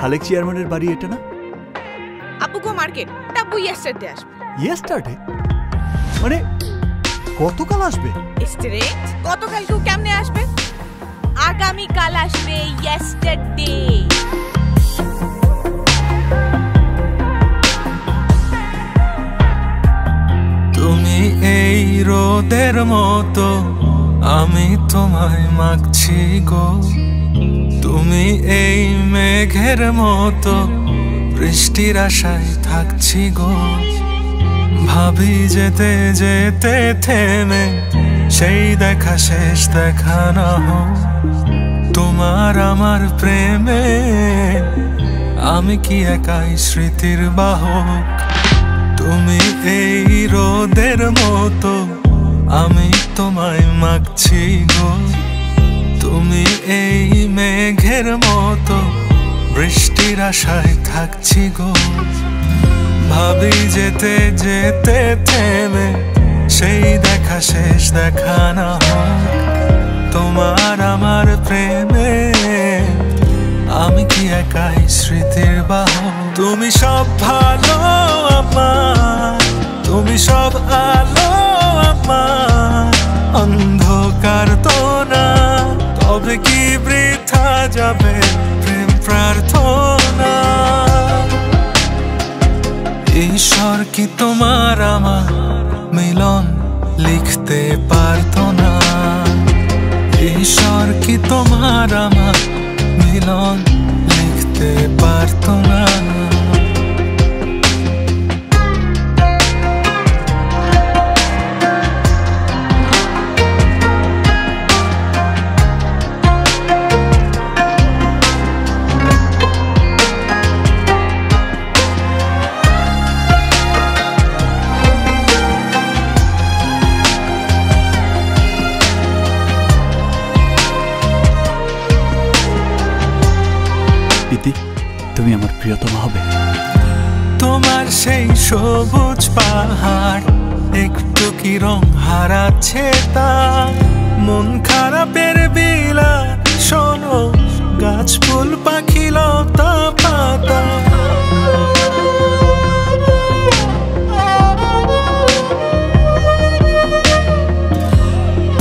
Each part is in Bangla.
খালেক চেয়ারম্যানের বাড়ি এটা না? আপু গো মার্কেট, আব্বু ইয়েস্টারডে আসবে। ইয়েস্টারডে মানে গতকাল আসবে? স্ট্রেট গতকাল কেউ কেমনে আসবে? আগামী কাল আসবে, ইয়েস্টারডে। তুমি এই রোদের মতো, আমি তোমায় মাগছি গো। তুমি এই মেঘের মতো, বৃষ্টির আশায় থাকছি গো। ভাবি যেতে যেতে থেমে সেই দেখা শেষ দেখা না হোক। তোমার আমার প্রেমে আমি কি একাই স্মৃতির বাহক। তুমি এই রোদের মতো, আমি তোমায় মাগছি গো। তুমি এই মেঘের মতো, বৃষ্টির আশায় থাকছি গো। ভাবি যেতে যেতে থেমে সেই দেখা শেষ দেখা না হোক। তোমার আমার প্রেমে আমি কি একাই স্মৃতির বাহক। তুমি সব ভালো আমার, তুমি সব আলো আমার, অন্ধকার তো না। তবে কি বৃথা যাবে প্রেম প্রার্থনা। ঈশ্বর কি তোমার আমার মিলন লিখতে পারতো না। ঈশ্বর কি তোমার আমার মিলন লিখতে পারতো না। তুমি আমার প্রিয়তমা হবে। তোমার সেই সবুজ পাহাড় একটু কি রং হারাচ্ছে তা। মন খারাপের বিলা শোনো, গাছ ফুল পাখি লতা পাতা।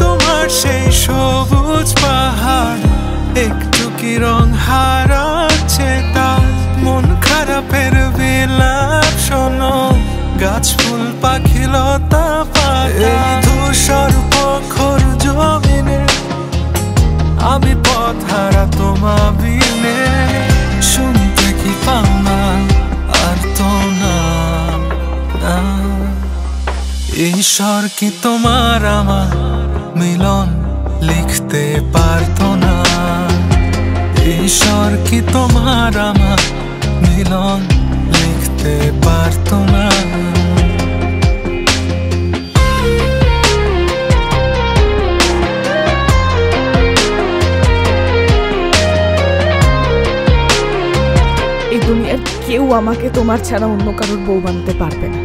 তোমার সেই সবুজ পাহাড় একটু কি রং হারাচ্ছে তা। মন খারাপের বিলাপ শোনো, গাছ ফুল পাখি লতা পাতা। এই ধূসর প্রখর জমিনে আমি পথ হারা তোমা বিনে। শুনতে কি পাও না আর তো না। ঈশ্বর কি তোমার আমার মিলন লিখতে পারতো না। ঈশ্বর কি তোমার আমার মিলন লিখতে পারতো না। এই দুনিয়ার কেউ আমাকে তোমার ছাড়া অন্য কারোর বউ বানাতে পারবে না।